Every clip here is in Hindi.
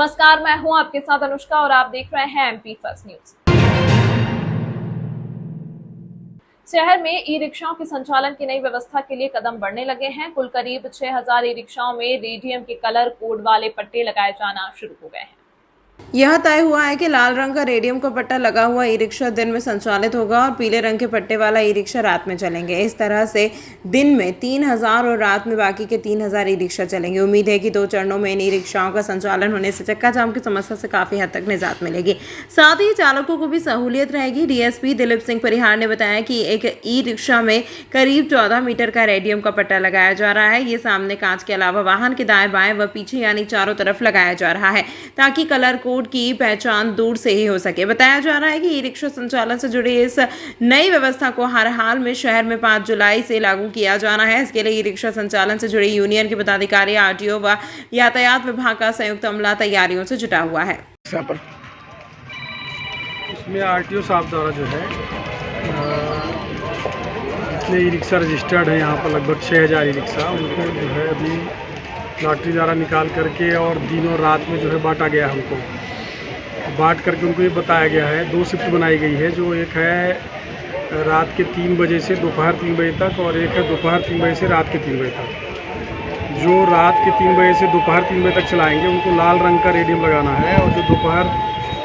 नमस्कार, मैं हूं आपके साथ अनुष्का और आप देख रहे हैं एमपी फर्स्ट न्यूज। शहर में ई रिक्शाओं के संचालन की नई व्यवस्था के लिए कदम बढ़ने लगे हैं। कुल करीब 6000 ई रिक्शाओं में रेडियम के कलर कोड वाले पट्टे लगाए जाना शुरू हो गए हैं। यह तय हुआ है कि लाल रंग का रेडियम का पट्टा लगा हुआ ई रिक्शा दिन में संचालित होगा और पीले रंग के पट्टे वाला ई रिक्शा रात में चलेंगे। इस तरह से दिन में 3000 और रात में बाकी के 3000 ई रिक्शा चलेंगे। उम्मीद है कि 2 चरणों में इन ई रिक्शाओं का संचालन होने से चक्का जाम की समस्या से काफी हद तक निजात मिलेगी। साथ ही चालकों को भी सहूलियत रहेगी। डीएसपी दिलीप सिंह परिहार ने बताया कि एक ई रिक्शा में करीब 14 मीटर का रेडियम का पट्टा लगाया जा रहा है। ये सामने कांच के अलावा वाहन के दाएं बाएं व पीछे यानी चारों तरफ लगाया जा रहा है ताकि कलर कोड की पहचान दूर से ही हो सके। बताया जा रहा है कि ई रिक्शा संचालन से जुड़ी इस नई व्यवस्था को हर हाल में शहर में 5 जुलाई से लागू किया जाना है। इसके लिए ई रिक्शा संचालन से जुड़ी यूनियन के पदाधिकारी, आरटीओ व यातायात विभाग का संयुक्त अमला तैयारियों से जुटा हुआ है। इसमें आरटीओ साहब द्वारा जो है जितने ई रिक्शा रजिस्टर्ड है यहाँ पर लगभग 6000 ई रिक्शा, उनको जो है अभी लॉटरी द्वारा निकाल करके और दिन और रात में जो है बांटा गया है। हमको बांट करके उनको ये बताया गया है, 2 शिफ्ट बनाई गई है। जो एक है रात के 3 बजे से दोपहर 3 बजे तक और एक है दोपहर 3 बजे से रात के 3 बजे तक। जो रात के 3 बजे से दोपहर 3 बजे तक चलाएंगे उनको लाल रंग का रेडियम लगाना है और जो दोपहर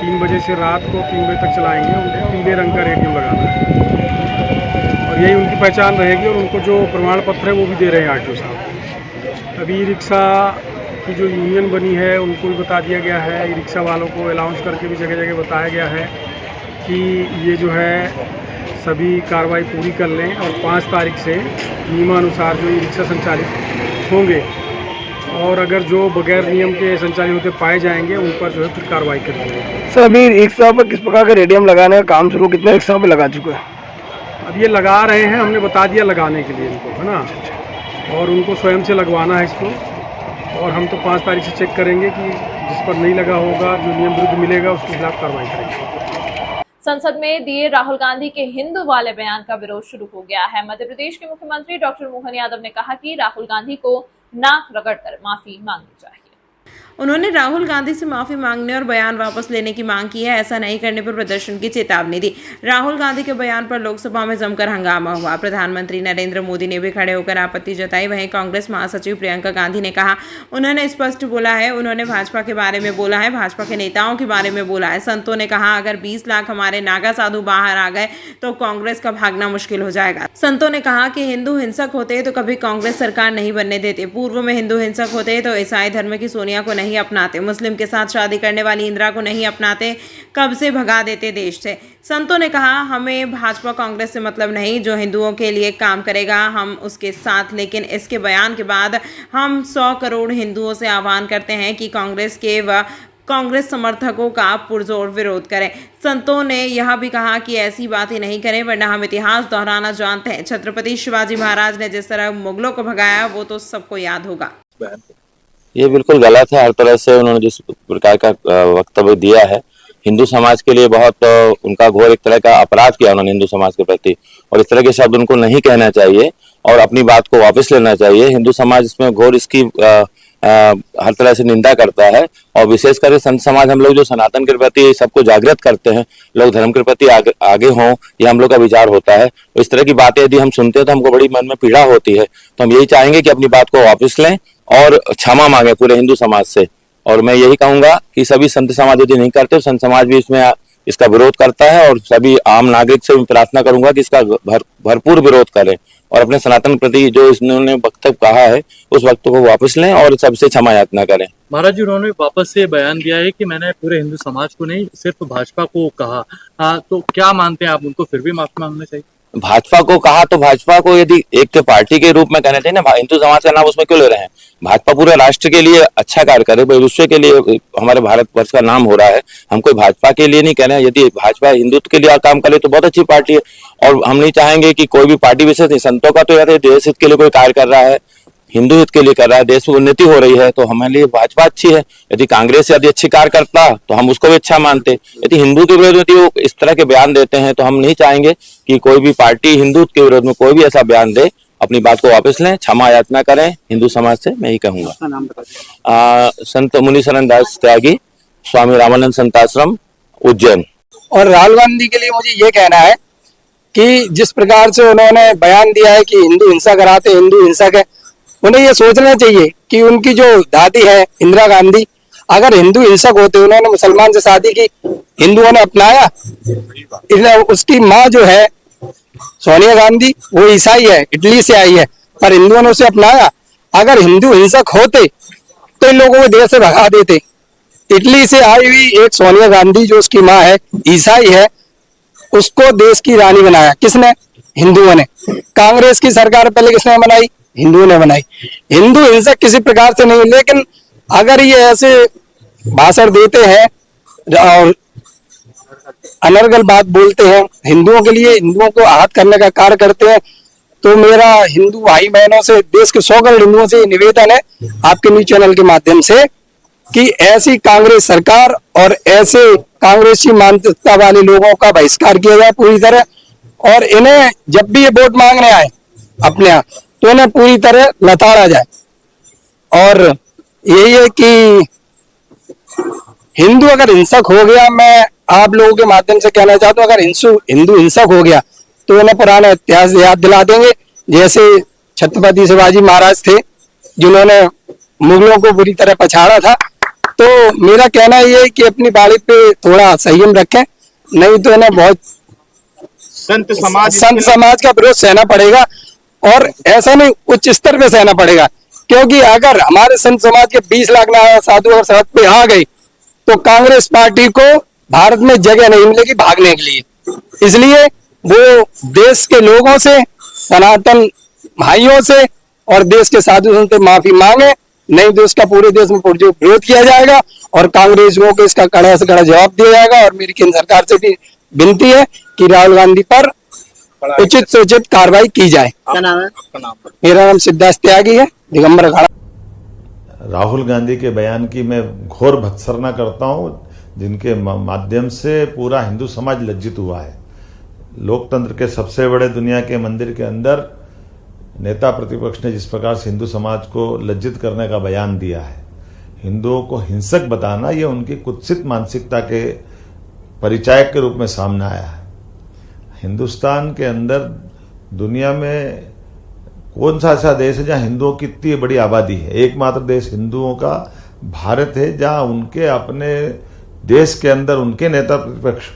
3 बजे से रात को 3 बजे तक चलाएंगे उनको पीले रंग का रेडियम लगाना है और यही उनकी पहचान रहेगी। और उनको जो प्रमाण पत्र है वो भी दे रहे हैं आरटीओ साहब। अभी रिक्शा की जो यूनियन बनी है उनको भी बता दिया गया है, ई रिक्शा वालों को अनाउंस करके भी जगह जगह बताया गया है कि ये जो है सभी कार्रवाई पूरी कर लें और 5 तारीख से नियमानुसार जो ई रिक्शा संचालित होंगे और अगर जो बगैर नियम के संचालित होते पाए जाएंगे उन पर जो है फिर कार्रवाई करेंगे। सर, अभी रिक्शा पर किस प्रकार का रेडियम लगाने का काम शुरू कितने रिक्शा पे लगा चुके हैं? अब ये लगा रहे हैं, हमने बता दिया लगाने के लिए इनको, है ना, और उनको स्वयं से लगवाना है इसको। और हम तो 5 तारीख से चेक करेंगे कि जिस पर नहीं लगा होगा, जो नियम विरुद्ध मिलेगा उसके खिलाफ कार्रवाई करेंगे। संसद में दिए राहुल गांधी के हिंदू वाले बयान का विरोध शुरू हो गया है। मध्य प्रदेश के मुख्यमंत्री डॉक्टर मोहन यादव ने कहा कि राहुल गांधी को नाक रगड़कर माफी मांगनी चाहिए। उन्होंने राहुल गांधी से माफी मांगने और बयान वापस लेने की मांग की है। ऐसा नहीं करने पर प्रदर्शन की चेतावनी दी। राहुल गांधी के बयान पर लोकसभा में जमकर हंगामा हुआ। प्रधानमंत्री नरेंद्र मोदी ने भी खड़े होकर आपत्ति जताई। वहीं कांग्रेस महासचिव प्रियंका गांधी ने कहा, उन्होंने स्पष्ट बोला है, उन्होंने भाजपा के बारे में बोला है, भाजपा के नेताओं के बारे में बोला है। संतों ने कहा, अगर 20 लाख हमारे नागा साधु बाहर आ गए तो कांग्रेस का भागना मुश्किल हो जाएगा। संतों ने कहा कि हिंदू हिंसक होते तो कभी कांग्रेस सरकार नहीं बनने देते। पूर्व में हिंदू हिंसक होते तो ईसाई धर्म की सोनिया को नहीं अपनाते, मुस्लिम के साथ शादी करने वाली इंदिरा को नहीं अपनाते, कब से भगा देते देश से। संतों ने कहा, हमें भाजपा कांग्रेस से मतलब नहीं, जो हिंदुओं के लिए काम करेगा हम उसके साथ। लेकिन इसके बयान के बाद हम 100 करोड़ हिंदुओं से आह्वान करते हैं कि कांग्रेस के व कांग्रेस समर्थकों का पुरजोर विरोध करें। संतों ने यह भी कहा कि ऐसी बातें नहीं करें वरना हम इतिहास दोहराना जानते हैं। छत्रपति शिवाजी महाराज ने जिस तरह मुगलों को भगाया वो तो सबको याद होगा। ये बिल्कुल गलत है। हर तरह से उन्होंने जिस प्रकार का वक्तव्य दिया है, हिंदू समाज के लिए बहुत उनका घोर एक तरह का अपराध किया उन्होंने हिंदू समाज के प्रति, और इस तरह के शब्द उनको नहीं कहना चाहिए और अपनी बात को वापस लेना चाहिए। हिंदू समाज इसमें घोर इसकी हर तरह से निंदा करता है और विशेषकर संत समाज, हम लोग जो सनातन के प्रति सबको जागृत करते हैं, लोग धर्म के प्रति आगे हों, ये हम लोग का विचार होता है। तो इस तरह की बातें यदि हम सुनते हैं तो हमको बड़ी मन में पीड़ा होती है। तो हम यही चाहेंगे कि अपनी बात को वापस लें और क्षमा मांगे पूरे हिंदू समाज से। और मैं यही कहूंगा कि सभी संत समाज यदि नहीं करते, संत समाज भी इसमें इसका विरोध करता है और सभी आम नागरिक से प्रार्थना करूंगा कि इसका भरपूर विरोध करें और अपने सनातन प्रति जो इन्होंने वक्तव्य कहा है उस वक्तव्य को वापस लें और सबसे क्षमा याचना करें। महाराज जी, उन्होंने वापस से बयान दिया है कि मैंने पूरे हिंदू समाज को नहीं, सिर्फ भाजपा को कहा। तो क्या मानते हैं आप, उनको फिर भी माफी मांगनी चाहिए? भाजपा को कहा तो भाजपा को यदि एक पार्टी के रूप में कहना चाहिए ना, हिंदू समाज का नाम उसमें क्यों ले रहे हैं? भाजपा पूरे राष्ट्र के लिए अच्छा कार्य करे, विश्व के लिए हमारे भारतवर्ष का नाम हो रहा है। हम कोई भाजपा के लिए नहीं कह रहे हैं। यदि भाजपा हिंदुत्व के लिए काम करे तो बहुत अच्छी पार्टी है और हम नहीं चाहेंगे कि कोई भी पार्टी विशेष नहीं, संतों का तो यदि देश हित के लिए कोई कार्य कर रहा है, हिंदू हित के लिए कर रहा है, देश में उन्नति हो रही है तो हमारे लिए भाजपा अच्छी है। यदि कांग्रेस यदि अच्छी कार्य करता तो हम उसको भी अच्छा मानते। यदि हिंदू के विरोध में यदि वो इस तरह के बयान देते हैं तो हम नहीं चाहेंगे कि कोई भी पार्टी हिंदू के विरोध में कोई भी ऐसा बयान दे। अपनी बात को वापस लें, क्षमा याचना करें हिंदू समाज से, मैं ही कहूंगा। संत मुनि शरण दास त्यागी, स्वामी रामानंद संत आश्रम उज्जैन। और राहुल गांधी के लिए मुझे ये कहना है कि जिस प्रकार से उन्होंने बयान दिया है कि हिंदू हिंसा कराते, हिंदू हिंसक है, उन्हें ये सोचना चाहिए कि उनकी जो दादी है इंदिरा गांधी, अगर हिंदू हिंसक होते, उन्होंने मुसलमान से शादी की, हिंदुओं ने अपनाया। उसकी माँ जो है सोनिया गांधी, वो ईसाई है, इटली से आई है, पर हिंदुओं ने उसे अपनाया। अगर हिंदू हिंसक होते तो इन लोगों को देश से भगा देते। इटली से आई हुई एक सोनिया गांधी जो उसकी माँ है, ईसाई है, उसको देश की रानी बनाया किसने? हिंदुओं ने। कांग्रेस की सरकार पहले किसने बनाई? हिंदुओं ने बनाई। हिंदू हिंसक किसी प्रकार से नहीं, लेकिन अगर ये ऐसे भाषण देते हैं और अनर्गल बात बोलते हैं, हिंदुओं के लिए, हिंदुओं को आहत करने का कार्य करते हैं, तो मेरा हिंदू भाई बहनों से, देश के 100 करोड़ हिंदुओं से निवेदन है आपके न्यूज चैनल के माध्यम से कि ऐसी कांग्रेस सरकार और ऐसे कांग्रेसी मानसिकता वाले लोगों का बहिष्कार किया जाए पूरी तरह। और इन्हें जब भी ये वोट मांगने आए अपने यहाँ, तो इन्हें पूरी तरह लताड़ा जाए। और यही है कि हिंदू अगर हिंसक हो गया, मैं आप लोगों के माध्यम से कहना चाहता हूँ, अगर हिंदू हिंसक हो गया तो इन्हें पुराना इतिहास याद दिला देंगे। जैसे छत्रपति शिवाजी महाराज थे जिन्होंने मुगलों को बुरी तरह पछाड़ा था। तो मेरा कहना ये है कि अपनी बाड़ी पे थोड़ा संयम रखें, नहीं तो इन्हें बहुत संत समाज का विरोध सहना पड़ेगा। और ऐसा नहीं, उच्च स्तर पे सहना पड़ेगा, क्योंकि अगर हमारे संत समाज के 20 लाख साधु अगर सड़क पे आ गए तो कांग्रेस पार्टी को भारत में जगह नहीं मिलेगी भागने के लिए। इसलिए वो देश के लोगों से, सनातन भाइयों से और देश के साधु संतों से माफी मांगे, नहीं तो इसका पूरे देश में विरोध किया जाएगा और कांग्रेसियों को इसका कड़ा से कड़ा जवाब दिया जाएगा। और मेरी केंद्र सरकार से भी विनती है कि राहुल गांधी पर उचित से उचित कार्रवाई की जाए। क्या नाम है? मेरा नाम सिद्धार्थ त्यागी है, दिगंबर अखाड़ा। राहुल गांधी के बयान की मैं घोर भत्सना करता हूं, जिनके माध्यम से पूरा हिंदू समाज लज्जित हुआ है। लोकतंत्र के सबसे बड़े दुनिया के मंदिर के अंदर नेता प्रतिपक्ष ने जिस प्रकार से हिंदू समाज को लज्जित करने का बयान दिया है, हिंदुओं को हिंसक बताना, यह उनकी कुत्सित मानसिकता के परिचायक के रूप में सामने आया है। हिंदुस्तान के अंदर दुनिया में कौन सा ऐसा देश है जहां हिंदुओं की इतनी बड़ी आबादी है? एकमात्र देश हिंदुओं का भारत है, जहां उनके अपने देश के अंदर उनके नेता प्रतिपक्ष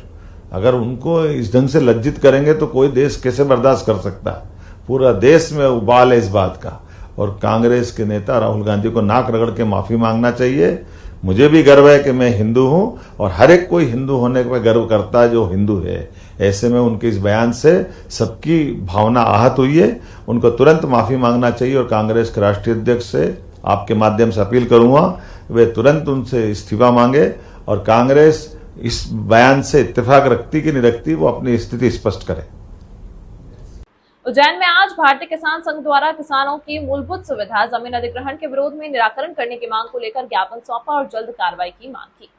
अगर उनको इस ढंग से लज्जित करेंगे तो कोई देश कैसे बर्दाश्त कर सकता है? पूरा देश में उबाल है इस बात का। और कांग्रेस के नेता राहुल गांधी को नाक रगड़ के माफी मांगना चाहिए। मुझे भी गर्व है कि मैं हिंदू हूं और हर एक कोई हिंदू होने पर गर्व करता है जो हिंदू है। ऐसे में उनके इस बयान से सबकी भावना आहत हुई है। उनको तुरंत माफी मांगना चाहिए और कांग्रेस के राष्ट्रीय अध्यक्ष से आपके माध्यम से अपील करूंगा वे तुरंत उनसे इस्तीफा मांगे और कांग्रेस इस बयान से इत्तेफाक रखती कि नहीं रखती, वो अपनी स्थिति स्पष्ट करे। उज्जैन में आज भारतीय किसान संघ द्वारा किसानों की मूलभूत सुविधा जमीन अधिग्रहण के विरोध में निराकरण करने की मांग को लेकर ज्ञापन सौंपा और जल्द कार्रवाई की मांग की।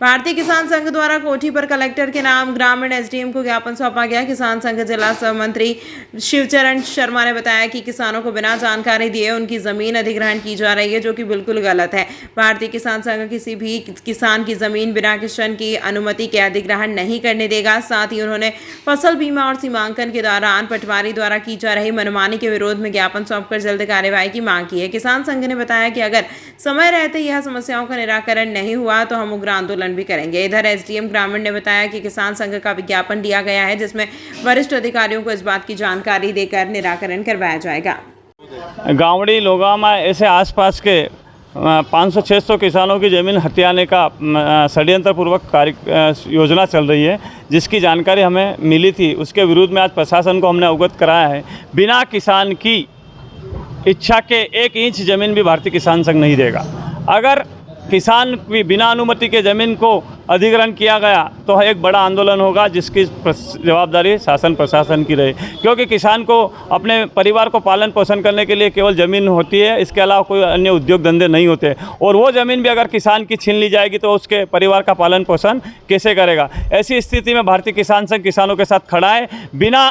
भारतीय किसान संघ द्वारा कोठी पर कलेक्टर के नाम ग्रामीण एसडीएम को ज्ञापन सौंपा गया। किसान संघ जिला सह मंत्री शिवचरण शर्मा ने बताया कि किसानों को बिना जानकारी दिए उनकी जमीन अधिग्रहण की जा रही है, जो कि बिल्कुल गलत है। भारतीय किसान संघ किसी भी किसान की जमीन बिना किसान की अनुमति के अधिग्रहण नहीं करने देगा। साथ ही उन्होंने फसल बीमा और सीमांकन के दौरान पटवारी द्वारा की जा रही मनमानी के विरोध में ज्ञापन सौंपकर जल्द कार्रवाई की मांग की है। किसान संघ ने बताया कि अगर समय रहते यह समस्याओं का निराकरण नहीं हुआ तो हम उग्र आंदोलन भी करेंगे। इधर एसडीएम ग्रामीण ने बताया कि किसान संघ का विज्ञापन दिया गया है, जिसमें वरिष्ठ अधिकारियों को इस बात की जानकारी देकर निराकरण करवाया जाएगा। गावड़ी लोगामा ऐसे आसपास के 500-600 किसानों की ज़मीन हथियाने का षड्यंत्र पूर्वक कार्य योजना चल रही है, जिसकी जानकारी हमें मिली थी। उसके विरुद्ध में आज प्रशासन को हमने अवगत कराया है। बिना किसान की इच्छा के 1 इंच ज़मीन भी भारतीय किसान संघ नहीं देगा। अगर किसान भी बिना अनुमति के ज़मीन को अधिग्रहण किया गया तो एक बड़ा आंदोलन होगा, जिसकी जवाबदारी शासन प्रशासन की रहे, क्योंकि किसान को अपने परिवार को पालन पोषण करने के लिए केवल ज़मीन होती है, इसके अलावा कोई अन्य उद्योग धंधे नहीं होते। और वो ज़मीन भी अगर किसान की छीन ली जाएगी तो उसके परिवार का पालन पोषण कैसे करेगा। ऐसी स्थिति में भारतीय किसान संघ किसानों के साथ खड़ा है। बिना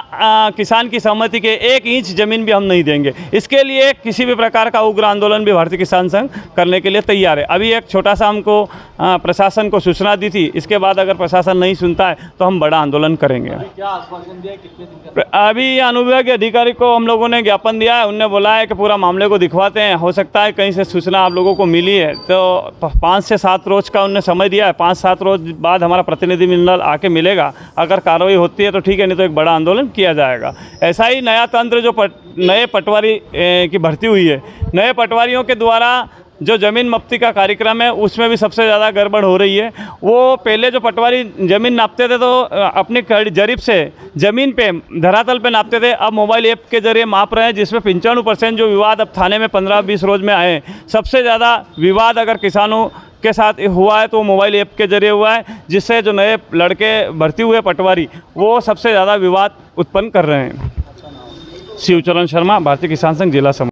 किसान की सहमति के 1 इंच ज़मीन भी हम नहीं देंगे। इसके लिए किसी भी प्रकार का उग्र आंदोलन भी भारतीय किसान संघ करने के लिए तैयार है। अभी एक छोटा सा हमको प्रशासन को सूचना दी थी, इसके बाद अगर प्रशासन नहीं सुनता है तो हम बड़ा आंदोलन करेंगे। क्या आश्वासन दिया, कितने दिन का? अभी अनुविभागीय अधिकारी को हम लोगों ने ज्ञापन दिया है, उनने बोला है कि पूरा मामले को दिखवाते हैं। हो सकता है कहीं से सूचना आप लोगों को मिली है तो 5 से 7 रोज का उनने समय दिया है। 5-7 रोज बाद हमारा प्रतिनिधिमंडल आके मिलेगा। अगर कार्रवाई होती है तो ठीक है, नहीं तो एक बड़ा आंदोलन किया जाएगा। ऐसा ही नया तंत्र जो नए पटवारी की भर्ती हुई है, नए पटवारियों के द्वारा जो ज़मीन मप्ती का कार्यक्रम है उसमें भी सबसे ज़्यादा गड़बड़ हो रही है। वो पहले जो पटवारी ज़मीन नापते थे तो अपनी जरीब से ज़मीन पे धरातल पे नापते थे, अब मोबाइल ऐप के ज़रिए माप रहे हैं, जिसमें 95% जो विवाद अब थाने में 15-20 रोज में आए। सबसे ज़्यादा विवाद अगर किसानों के साथ हुआ है तो मोबाइल ऐप के ज़रिए हुआ है, जिससे जो नए लड़के भर्ती हुए पटवारी वो सबसे ज़्यादा विवाद उत्पन्न कर रहे हैं। शिवचरण शर्मा, भारतीय किसान संघ, जिला समूह।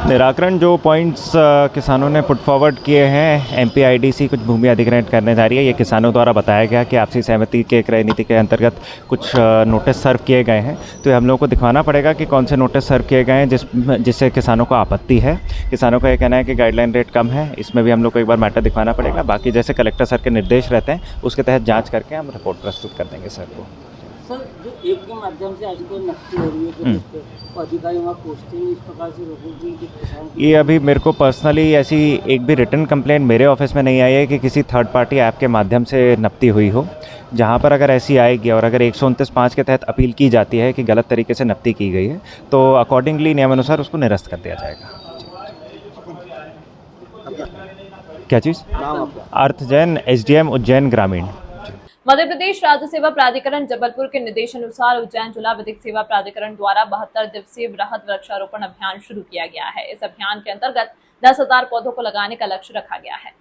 निराकरण जो पॉइंट्स किसानों ने पुट फॉरवर्ड किए हैं, MPIDC कुछ भूमि अधिग्रहण करने जा रही है। ये किसानों द्वारा बताया गया कि आपसी सहमति के क्रय नीति के अंतर्गत कुछ नोटिस सर्व किए गए हैं। तो हम लोगों को दिखवाना पड़ेगा कि कौन से नोटिस सर्व किए गए हैं जिससे किसानों को आपत्ति है। किसानों का ये कहना है कि गाइडलाइन रेट कम है, इसमें भी हम लोग को एक बार मैटर दिखवाना पड़ेगा। बाकी जैसे कलेक्टर सर के निर्देश रहते हैं उसके तहत जाँच करके हम रिपोर्ट प्रस्तुत कर देंगे सर को। सर, जो ऐप के माध्यम से आजकल नकदी हो रही है तो अधिकारी वहाँ पहुँचते हैं, इस प्रकार से रोकेंगे कि किसान। ये अभी मेरे को पर्सनली ऐसी एक भी रिटन कंप्लेंट मेरे ऑफिस में नहीं आई है कि किसी थर्ड पार्टी ऐप के माध्यम से नकदी हुई हो। जहाँ पर अगर ऐसी आएगी और अगर 129(5) के तहत अपील की जाती है कि गलत तरीके से नकदी की गई है तो अकॉर्डिंगली नियमानुसार उसको निरस्त कर दिया जाएगा। क्या चीज़? अर्थ जैन, SDM उज्जैन ग्रामीण। मध्य प्रदेश राज्य सेवा प्राधिकरण जबलपुर के निर्देशानुसार उज्जैन जिला विधिक सेवा प्राधिकरण द्वारा 72 दिवसीय बृहद वृक्षारोपण अभियान शुरू किया गया है। इस अभियान के अंतर्गत 10,000 पौधों को लगाने का लक्ष्य रखा गया है।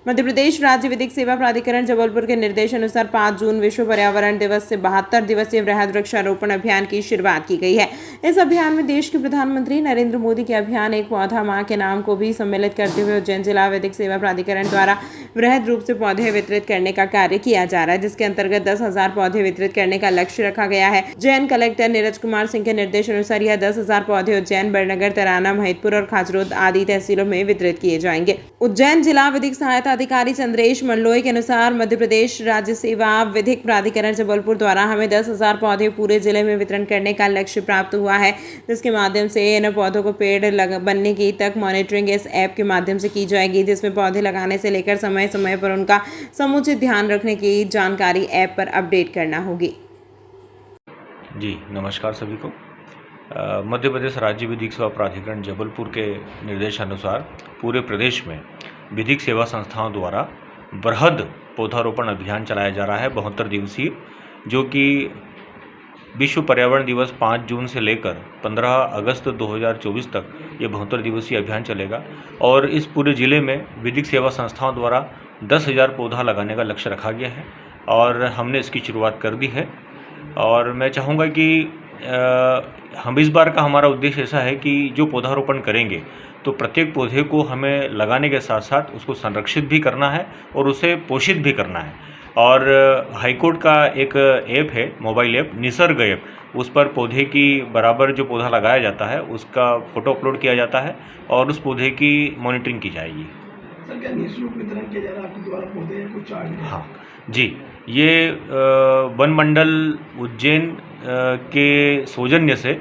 मध्य प्रदेश राज्य विधिक सेवा प्राधिकरण जबलपुर के निर्देशानुसार 5 जून विश्व पर्यावरण दिवस से 72 दिवसीय वृहद वृक्षारोपण अभियान की शुरुआत की गई है। इस अभियान में देश के प्रधानमंत्री नरेंद्र मोदी के अभियान एक पौधा माह के नाम को भी सम्मिलित करते हुए उज्जैन जिला विधिक सेवा प्राधिकरण द्वारा वृहद रूप से पौधे वितरित करने का कार्य किया जा रहा है, जिसके अंतर्गत 10,000 पौधे वितरित करने का लक्ष्य रखा गया है। उज्जैन कलेक्टर नीरज कुमार सिंह के निर्देशानुसार यह 10,000 पौधे उज्जैन, बड़नगर, तराना, महिदपुर और खाचरोद आदि तहसीलों में वितरित किए जाएंगे। उज्जैन जिला विधिक सहायता अधिकारी चंद्रेश मंडलोई के अनुसार मध्य प्रदेश राज्य सेवा विधिक प्राधिकरण जबलपुर द्वारा हमें 10,000 पौधे पूरे जिले में वितरण करने का लक्ष्य प्राप्त हुआ है, जिसके माध्यम से इन पौधों को पेड़ बनने की तक मॉनिटरिंग इस ऐप के माध्यम से की जाएगी, जिसमें पौधे लगाने से लेकर समय समय पर उनका समुचित ध्यान रखने की जानकारी ऐप पर अपडेट करना होगी। जी नमस्कार सभी को। मध्य प्रदेश राज्य विधिक सेवा प्राधिकरण जबलपुर के निर्देशानुसार पूरे प्रदेश में विधिक सेवा संस्थाओं द्वारा बृहद पौधारोपण अभियान चलाया जा रहा है 72 दिवसीय, जो कि विश्व पर्यावरण दिवस 5 जून से लेकर 15 अगस्त 2024 तक ये 72 दिवसीय अभियान चलेगा। और इस पूरे ज़िले में विधिक सेवा संस्थाओं द्वारा 10,000 पौधा लगाने का लक्ष्य रखा गया है और हमने इसकी शुरुआत कर दी है। और मैं चाहूँगा कि हम इस बार का हमारा उद्देश्य ऐसा है कि जो पौधारोपण करेंगे तो प्रत्येक पौधे को हमें लगाने के साथ साथ उसको संरक्षित भी करना है और उसे पोषित भी करना है। और हाईकोर्ट का एक ऐप है, मोबाइल ऐप निसर्ग ऐप, उस पर पौधे की बराबर जो पौधा लगाया जाता है उसका फ़ोटो अपलोड किया जाता है और उस पौधे की मॉनिटरिंग की जाएगी। सर, क्या निःशुल्क वितरण किया जा रहा है आपके द्वारा पौधे या कुछ चार्ज? हाँ जी, ये वन मंडल उज्जैन के सौजन्य से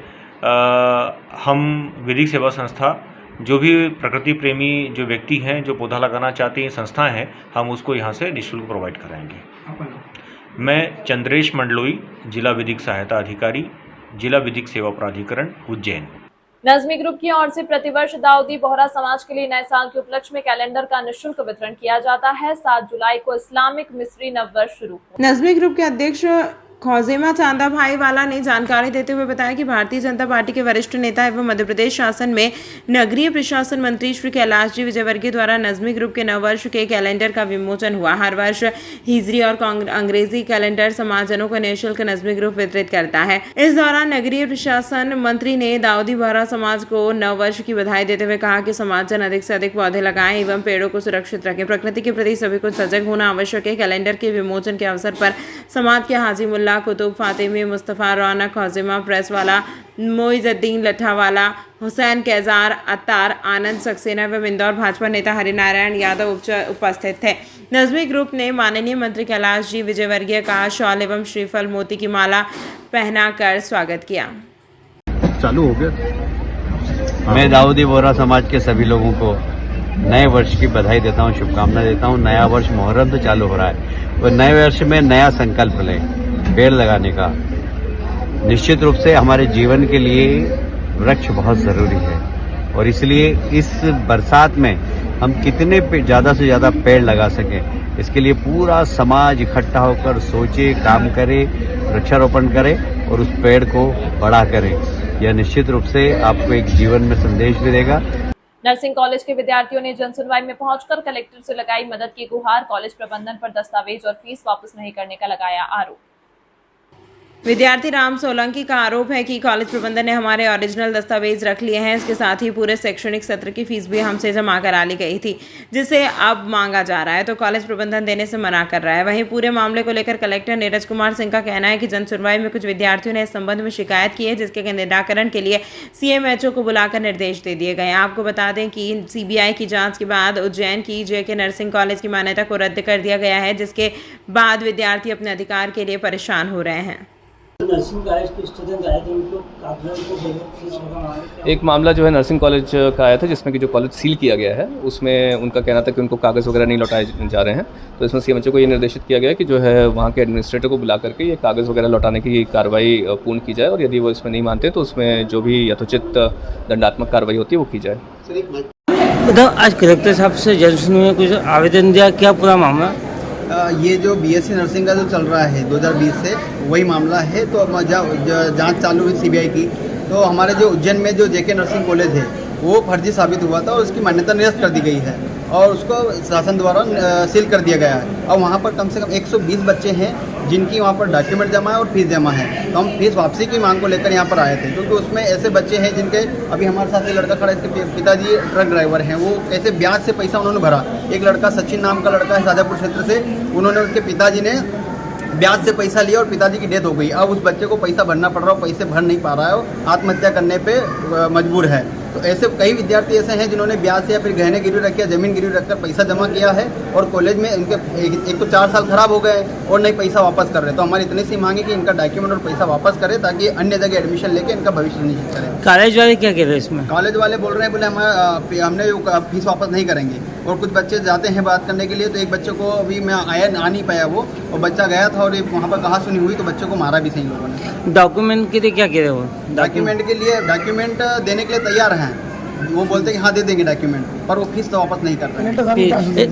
हम विधिक सेवा संस्था जो भी प्रकृति प्रेमी जो व्यक्ति हैं जो पौधा लगाना चाहते हैं संस्थाएं हैं, हम उसको यहाँ से निःशुल्क प्रोवाइड कराएंगे। मैं चंद्रेश मंडलोई, जिला विधिक सहायता अधिकारी, जिला विधिक सेवा प्राधिकरण उज्जैन। नज़मी ग्रुप की ओर से प्रतिवर्ष दाऊदी बोहरा समाज के लिए नए साल के उपलक्ष्य में कैलेंडर का निःशुल्क वितरण किया जाता है। 7 जुलाई को इस्लामिक मिस्री नववर्ष शुरू। नज़मी ग्रुप के अध्यक्ष खौजेमा चांदा भाई वाला ने जानकारी देते हुए बताया कि भारतीय जनता पार्टी के वरिष्ठ नेता एवं मध्य प्रदेश शासन में नगरीय प्रशासन मंत्री श्री कैलाश जी विजयवर्गीय द्वारा नज़मी ग्रुप के नववर्ष के कैलेंडर का विमोचन हुआ। हर वर्ष हिजरी और अंग्रेजी कैलेंडर समाजजनों को निःशुल्क नज़मी ग्रुप वितरित करता है। इस दौरान नगरीय प्रशासन मंत्री ने दाऊदी बोहरा समाज को नववर्ष की बधाई देते हुए कहा कि समाजजन अधिक से अधिक पौधे लगाएं एवं पेड़ों को सुरक्षित रखें। प्रकृति के प्रति सभी को सजग होना आवश्यक है। कैलेंडर के विमोचन के अवसर पर समाज के हाजी मुल्ला कुतुब फातिमी, मुस्तफ़ा, रौनक, खौजिमा प्रेस वाला, मोइजुद्दीन लठावाला, हुसैन कैजार, अत्तार, आनंद सक्सेना एवं इंदौर भाजपा नेता हरिनारायण यादव उपस्थित थे। नज़मी ग्रुप ने माननीय मंत्री कैलाश जी विजयवर्गीय का शॉल एवं श्रीफल मोती की माला पहनाकर स्वागत किया। चालू हो गया। मैं दाऊदी बोहरा समाज के सभी लोगों को नए वर्ष की बधाई देता हूं, शुभकामनाएं देता हूं। नया वर्ष मुहर्रम से चालू हो रहा है और नए वर्ष में नया संकल्प लें पेड़ लगाने का। निश्चित रूप से हमारे जीवन के लिए वृक्ष बहुत जरूरी है और इसलिए इस बरसात में हम कितने ज़्यादा से ज़्यादा पेड़ लगा सकें, इसके लिए पूरा समाज इकट्ठा होकर सोचे, काम करे, वृक्षारोपण करे और उस पेड़ को बड़ा करे। यह निश्चित रूप से आपको एक जीवन में संदेश भी देगा। नर्सिंग कॉलेज के विद्यार्थियों ने जनसुनवाई में पहुंचकर कलेक्टर से लगाई मदद की गुहार। कॉलेज प्रबंधन पर दस्तावेज और फीस वापस नहीं करने का लगाया आरोप। विद्यार्थी राम सोलंकी का आरोप है कि कॉलेज प्रबंधन ने हमारे ओरिजिनल दस्तावेज रख लिए हैं। इसके साथ ही पूरे शैक्षणिक सत्र की फीस भी हमसे जमा करा ली गई थी, जिसे अब मांगा जा रहा है तो कॉलेज प्रबंधन देने से मना कर रहा है। वहीं पूरे मामले को लेकर कलेक्टर नीरज कुमार सिंह का कहना है कि जनसुनवाई में कुछ विद्यार्थियों ने इस संबंध में शिकायत की है, जिसके निराकरण के लिए CMHO को बुलाकर निर्देश दे दिए गए। आपको बता दें कि CBI की जाँच के बाद उज्जैन की JK नर्सिंग कॉलेज की मान्यता को रद्द कर दिया गया है, जिसके बाद विद्यार्थी अपने अधिकार के लिए परेशान हो रहे हैं। नर्सिंग कॉलेज के स्टूडेंट आए थे, उनको फीस वगैरह एक मामला जो है नर्सिंग कॉलेज का आया था, जिसमें कि जो कॉलेज सील किया गया है उसमें उनका कहना था कि उनको कागज़ वगैरह नहीं लौटाए जा रहे हैं। तो इसमें CMHO को ये निर्देशित किया गया है कि जो है वहाँ के एडमिनिस्ट्रेटर को बुला करके ये कागज़ वगैरह लौटाने की कार्रवाई पूर्ण की जाए और यदि वो इसमें नहीं मानते तो उसमें जो भी यथोचित दंडात्मक कार्रवाई होती है वो की जाए। आज कलेक्टर साहब से जनसुनवाई में कुछ आवेदन दिया, क्या पूरा मामला? ये जो BSc नर्सिंग का जो चल रहा है 2020 से वही मामला है। तो अब जांच चालू हुई CBI की, तो हमारे जो उज्जैन में जो JK नर्सिंग कॉलेज है वो फर्जी साबित हुआ था और उसकी मान्यता निरस्त कर दी गई है और उसको शासन द्वारा सील कर दिया गया है। और वहाँ पर कम से कम 120 बच्चे हैं जिनकी वहाँ पर डॉक्यूमेंट जमा है और फीस जमा है। तो हम फीस वापसी की मांग को लेकर यहाँ पर आए थे, क्योंकि उसमें ऐसे बच्चे हैं जिनके अभी हमारे साथ एक लड़का खड़ा है, इसके पिताजी ट्रक ड्राइवर हैं। वो कैसे ब्याज से पैसा उन्होंने भरा। एक लड़का सचिन नाम का लड़का है शाजापुर क्षेत्र से, उन्होंने उसके पिताजी ने ब्याज से पैसा लिया और पिताजी की डेथ हो गई। अब उस बच्चे को पैसा भरना पड़ रहा है, पैसे भर नहीं पा रहा है, आत्महत्या करने पे मजबूर है। तो ऐसे कई विद्यार्थी ऐसे हैं जिन्होंने ब्याज से या फिर गहने गिरवी रख या जमीन गिरवी रखकर पैसा जमा किया है और कॉलेज में इनके एक तो 4 साल खराब हो गए और नहीं पैसा वापस कर रहे। तो हमारी इतनी सी मांग है कि इनका डॉक्यूमेंट और पैसा वापस करें ताकि अन्य जगह एडमिशन लेके इनका भविष्य निश्चित करें। कॉलेज वाले क्या कह रहे हैं इसमें? कॉलेज वाले बोल रहे हैं, बोले हमने फीस वापस नहीं करेंगे। और कुछ बच्चे जाते हैं बात करने के लिए, तो एक बच्चे को अभी मैं आ नहीं पाया वो, और बच्चा गया था और वहाँ पर कहा सुनी हुई तो बच्चे को मारा भी सही लोगों ने। डॉक्यूमेंट के लिए क्या कह रहे हो? डॉक्यूमेंट के लिए डॉक्यूमेंट देने के लिए तैयार हैं, वो बोलते हैं कि हाँ दे देंगे डॉक्यूमेंट, पर वो फीस तो वापस नहीं कर रहे।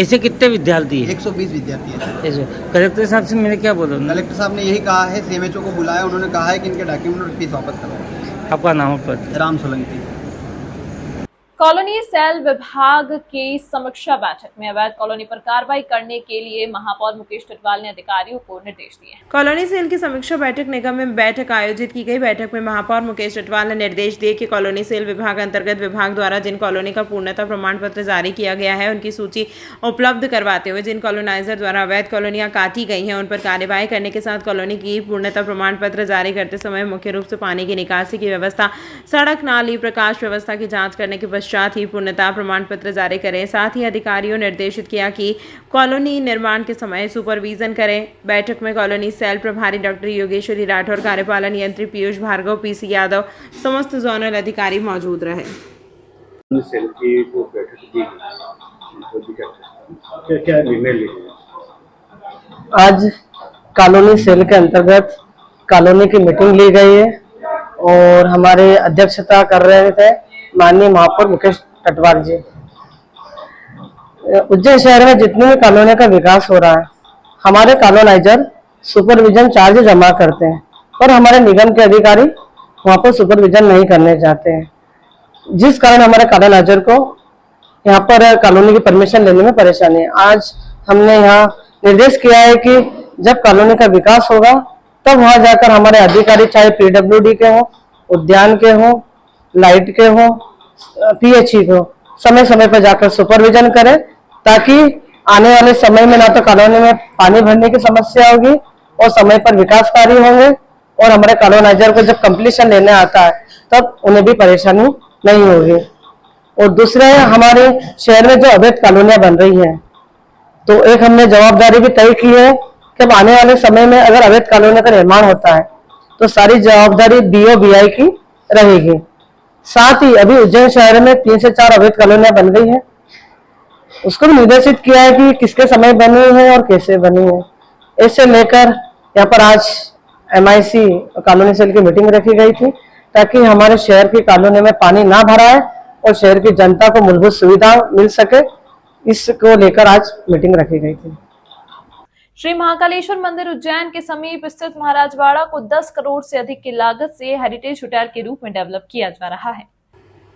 ऐसे कितने विद्यार्थी हैं? 120 विद्यार्थी हैं। कलेक्टर साहब से मैंने क्या बोला? कलेक्टर साहब ने यही कहा है, CMHO को बुलाया, उन्होंने कहा है कि इनके डॉक्यूमेंट और फीस वापस करो। आपका नाम? राम सोलंकी। कॉलोनी सेल विभाग की समीक्षा बैठक में अवैध कॉलोनी पर कार्रवाई करने के लिए महापौर मुकेश टिटवाल ने अधिकारियों को निर्देश दिए। कॉलोनी सेल की समीक्षा बैठक निगम में बैठक आयोजित की गई। बैठक में महापौर मुकेश टिटवाल ने निर्देश दिए कि कॉलोनी सेल विभाग अंतर्गत विभाग द्वारा जिन कॉलोनी का पूर्णता प्रमाण पत्र जारी किया गया है उनकी सूची उपलब्ध करवाते हुए जिन कॉलोनाइजर द्वारा अवैध कॉलोनियां काटी गई हैं उन पर कार्यवाही करने के साथ कॉलोनी की पूर्णता प्रमाण पत्र जारी करते समय मुख्य रूप से पानी की निकासी की व्यवस्था, सड़क नाली, प्रकाश व्यवस्था की जाँच करने के पश्चात ही पूर्णता प्रमाण पत्र जारी करें। साथ ही अधिकारियों ने निर्देशित किया कि कॉलोनी निर्माण के समय सुपरविजन करें। बैठक में कॉलोनी सेल प्रभारी डॉक्टर योगेश्वरी राठौर, कार्यपालन यंत्री पीयूष भार्गव, PC यादव, समस्त जोनल अधिकारी मौजूद रहे। सेल की जो बैठक की क्या निर्णय लिए? आज कॉलोनी सेल के अंतर्गत कॉलोनी की मीटिंग ली गई है और हमारे अध्यक्षता कर रहे थे माननीय महापौर मुकेश टिटवाल जी। उज्जैन शहर में जितनी भी कॉलोनी का विकास हो रहा है, हमारे कॉलोनाइजर सुपरविजन चार्ज जमा करते हैं, पर हमारे निगम के अधिकारी वहाँ पर सुपरविजन नहीं करने जाते हैं, जिस कारण हमारे कॉलोनाइजर को यहाँ पर कॉलोनी की परमिशन लेने में परेशानी है। आज हमने यहाँ निर्देश किया है कि जब कॉलोनी का विकास होगा तब वहां जाकर हमारे अधिकारी, चाहे पीडब्ल्यूडी के हो, उद्यान के हो, लाइट के हो, पीएचई के हो, समय समय पर जाकर सुपरविजन करें, ताकि आने वाले समय में ना तो कॉलोनी में पानी भरने की समस्या होगी और समय पर विकास कार्य होंगे, और हमारे कॉलोनाइजर को जब कंप्लीशन लेने आता है तब उन्हें भी परेशानी नहीं होगी। और दूसरे, हमारे शहर में जो अवैध कॉलोनियां बन रही हैं, तो एक हमने जवाबदारी भी तय की है कि अब आने वाले समय में अगर अवैध कॉलोनी का निर्माण होता है तो सारी जवाबदारी BOBI की रहेगी। साथ ही अभी उज्जैन शहर में 3 से 4 अवैध कॉलोनियां बन गई है, उसको भी निर्देशित किया है कि किसके समय बनी है और कैसे बनी है। इससे लेकर यहाँ पर आज MIC कॉलोनी सेल की मीटिंग रखी गई थी, ताकि हमारे शहर की कॉलोनी में पानी ना भरा है और शहर की जनता को मूलभूत सुविधा मिल सके, इसको लेकर आज मीटिंग रखी गई थी। श्री महाकालेश्वर मंदिर उज्जैन के समीप स्थित महाराजवाड़ा को 10 करोड़ से अधिक की लागत से हेरिटेज होटल के रूप में डेवलप किया जा रहा है।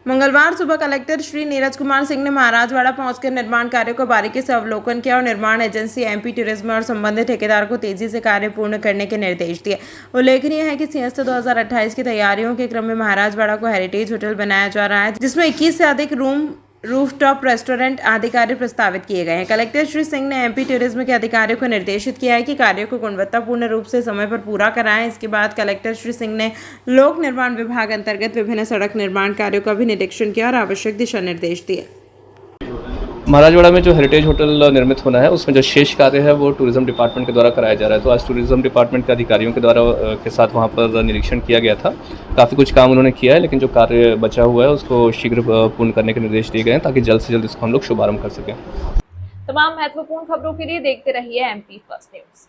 मंगलवार सुबह कलेक्टर श्री नीरज कुमार सिंह ने महाराजवाड़ा पहुंचकर निर्माण कार्यों को बारीकी से अवलोकन किया और निर्माण एजेंसी MP टूरिज्म और संबंधित ठेकेदार को तेजी से कार्य पूर्ण करने के निर्देश दिए। उल्लेखनीय है कि सिंहस्थ 2028 की तैयारियों के क्रम में महाराजवाड़ा को हेरिटेज होटल बनाया जा रहा है, जिसमें 21 से अधिक रूम, रूफटॉप रेस्टोरेंट आदि कार्य प्रस्तावित किए गए हैं। कलेक्टर श्री सिंह ने MP टूरिज्म के अधिकारियों को निर्देशित किया है कि कार्यों को गुणवत्तापूर्ण रूप से समय पर पूरा कराएं। इसके बाद कलेक्टर श्री सिंह ने लोक निर्माण विभाग अंतर्गत विभिन्न सड़क निर्माण कार्यों का भी निरीक्षण किया और आवश्यक दिशा निर्देश दिए। महाराजवाड़ा में जो हेरिटेज होटल निर्मित होना है, उसमें जो शेष कार्य है वो टूरिज्म डिपार्टमेंट के द्वारा कराया जा रहा है। तो आज टूरिज्म डिपार्टमेंट के अधिकारियों के द्वारा के साथ वहाँ पर निरीक्षण किया गया था। काफ़ी कुछ काम उन्होंने किया है, लेकिन जो कार्य बचा हुआ है उसको शीघ्र पूर्ण करने के निर्देश दिए गए हैं, ताकि जल्द से जल्द इसको हम लोग शुभारंभ कर सकें। तमाम महत्वपूर्ण खबरों के लिए देखते रहिए MP फर्स्ट न्यूज।